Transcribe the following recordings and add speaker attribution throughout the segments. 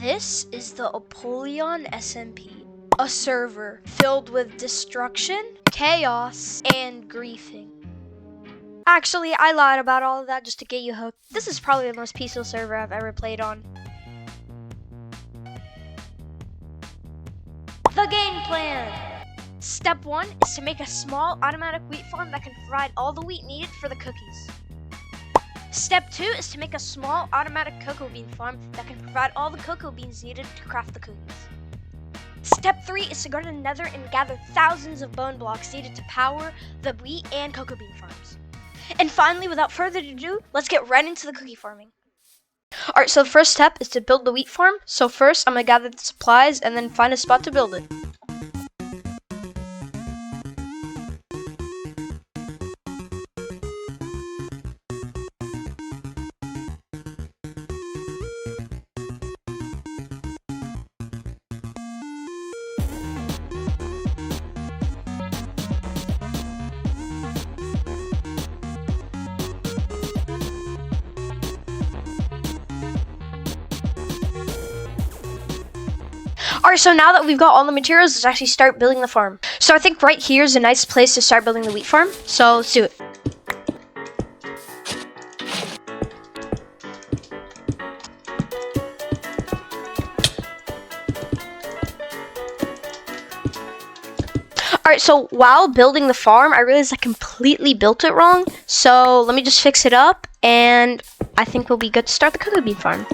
Speaker 1: This is the Apollyon SMP, a server filled with destruction, chaos, and griefing. Actually, I lied about all of that just to get you hooked. This is probably the most peaceful server I've ever played on. The game plan! Step 1 is to make a small automatic wheat farm that can provide all the wheat needed for the cookies. Step 2 is to make a small automatic cocoa bean farm that can provide all the cocoa beans needed to craft the cookies. Step 3 is to go to the nether and gather thousands of bone blocks needed to power the wheat and cocoa bean farms. And finally, without further ado, let's get right into the cookie farming. Alright, so the first step is to build the wheat farm. So first, I'm going to gather the supplies and then find a spot to build it. Alright, so now that we've got all the materials, let's actually start building the farm. So I think right here is a nice place to start building the wheat farm. So let's do it. Alright, so while building the farm, I realized I completely built it wrong. So let me just fix it up, and I think we'll be good to start the cocoa bean farm.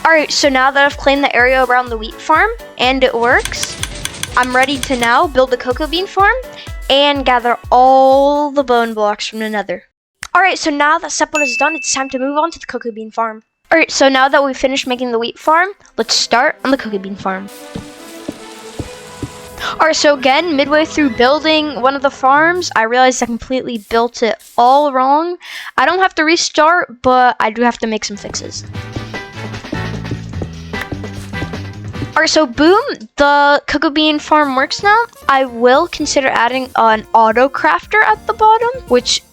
Speaker 1: Alright, so now that I've claimed the area around the wheat farm, and it works, I'm ready to now build the cocoa bean farm and gather all the bone blocks from the nether. Alright, so now that step 1 is done, it's time to move on to the cocoa bean farm. Alright, so now that we've finished making the wheat farm, let's start on the cocoa bean farm. Alright, so again, midway through building one of the farms, I realized I completely built it all wrong. I don't have to restart, but I do have to make some fixes. Alright, so boom, the cocoa bean farm works now. I will consider adding an auto crafter at the bottom, which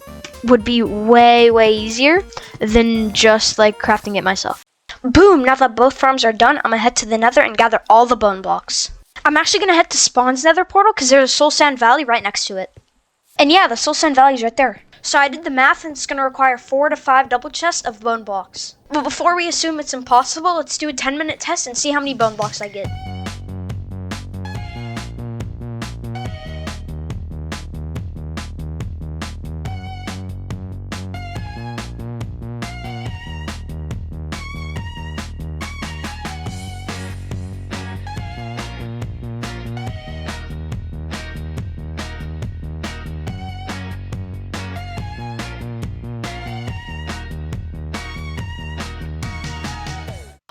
Speaker 1: would be way easier than just like crafting it myself. Boom, now that both farms are done, I'm gonna head to the nether and gather all the bone blocks. I'm actually gonna head to Spawn's nether portal because there's a soul sand valley right next to it. And yeah, the soul sand valley is right there. So I did the math, and it's going to require 4 to 5 double chests of bone blocks. But before we assume it's impossible, let's do a 10-minute test and see how many bone blocks I get.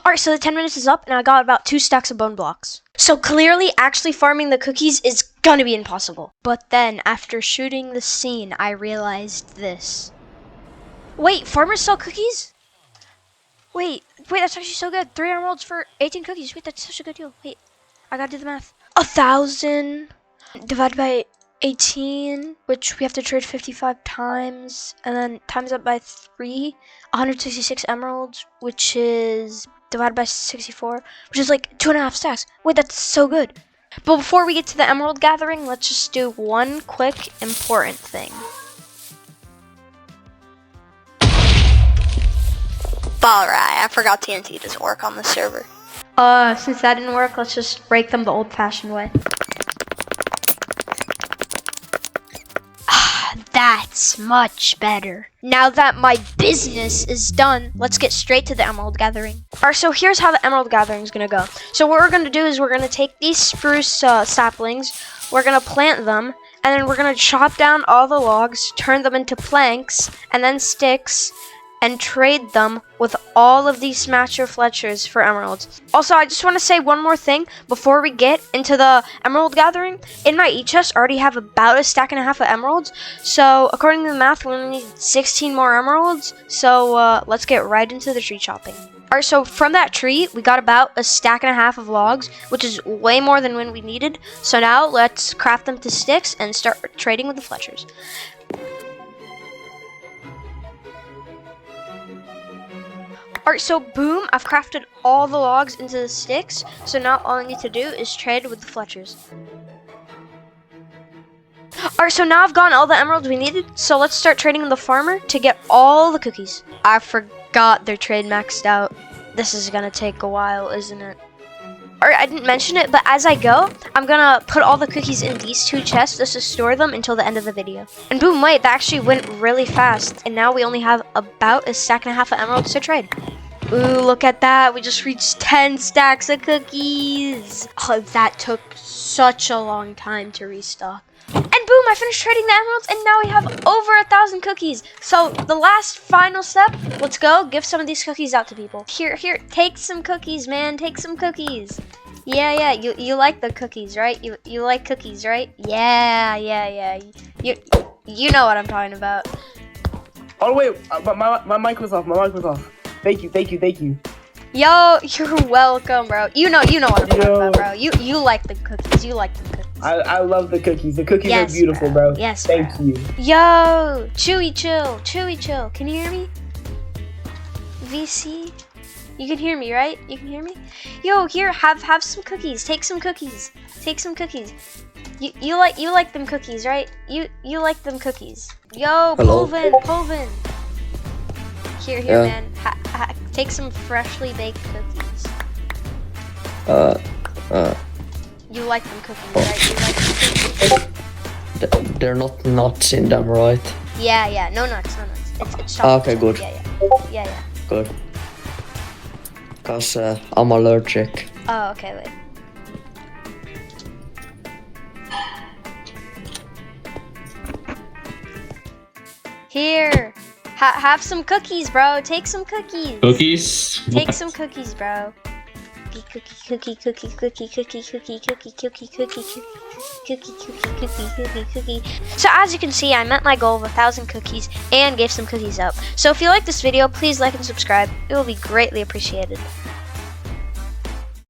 Speaker 1: Alright, so the 10 minutes is up, and I got about 2 stacks of bone blocks. So clearly, actually farming the cookies is gonna be impossible. But then, after shooting the scene, I realized this. Wait, farmers sell cookies? Wait, that's actually so good. 3 emeralds for 18 cookies. Wait, that's such a good deal. Wait, I gotta do the math. 1,000 divided by 18, which we have to trade 55 times, and then times up by 3, 166 emeralds, which is divided by 64, which is like 2.5 stacks. Wait, that's so good. But before we get to the emerald gathering, let's just do one quick important thing.
Speaker 2: Alright, I forgot TNT doesn't work on this server.
Speaker 1: Since that didn't work, let's just break them the old-fashioned way. That's much better. Now that my business is done, let's get straight to the emerald gathering. Alright, so here's how the emerald gathering is gonna go. So what we're gonna do is we're gonna take these spruce saplings, we're gonna plant them, and then we're gonna chop down all the logs, turn them into planks, and then sticks, and trade them with all of these Smasher Fletchers for emeralds. Also, I just want to say one more thing before we get into the emerald gathering. In my chest, I already have about 1.5 stacks of emeralds. So, according to the math, we only need 16 more emeralds. So, let's get right into the tree chopping. Alright, so from that tree, we got about 1.5 stacks of logs, which is way more than when we needed. So now, let's craft them to sticks and start trading with the Fletchers. Alright, so boom, I've crafted all the logs into the sticks. So now all I need to do is trade with the Fletchers. Alright, so now I've gotten all the emeralds we needed. So let's start trading with the farmer to get all the cookies. I forgot their trade maxed out. This is gonna take a while, isn't it? Alright, I didn't mention it, but as I go, I'm gonna put all the cookies in these 2 chests just to store them until the end of the video. And boom, wait, that actually went really fast. And now we only have about a stack and a half of emeralds to trade. Ooh, look at that. We just reached 10 stacks of cookies. Oh, that took such a long time to restock. And boom, I finished trading the emeralds, and now we have over 1,000 cookies. So the last final step, let's go give some of these cookies out to people. Here, take some cookies, man. Take some cookies. Yeah, you like the cookies, right? You like cookies, right? Yeah. You know what I'm talking about.
Speaker 3: Oh wait, my mic was off. Thank you.
Speaker 1: Yo, you're welcome, bro. You know what I'm talking about, bro. You like the cookies. You like the cookies.
Speaker 3: I love the cookies. The cookies
Speaker 1: Yes,
Speaker 3: are beautiful, bro.
Speaker 1: Yes,
Speaker 3: Thank
Speaker 1: bro.
Speaker 3: you.
Speaker 1: Yo, Chewy chill. Can you hear me? VC? You can hear me, right? You can hear me? Yo, here, have some cookies. Take some cookies. You like them cookies, right? You like them cookies. Yo,
Speaker 4: Hello.
Speaker 1: Polvin. Here,
Speaker 4: Yeah.
Speaker 1: man. Take some freshly baked cookies. You like them cookies, right? You like them cookies?
Speaker 4: They're not nuts in them, right?
Speaker 1: Yeah. No nuts. It's chocolate.
Speaker 4: Okay, good.
Speaker 1: Yeah.
Speaker 4: Good. Cause I'm allergic.
Speaker 1: Oh, okay, wait. Here. Have some cookies, bro. Take some cookies.
Speaker 5: Cookies?
Speaker 1: Take some cookies, bro. Cookie. So as you can see, I met my goal of 1,000 cookies and gave some cookies up. So if you like this video, please like and subscribe. It will be greatly appreciated.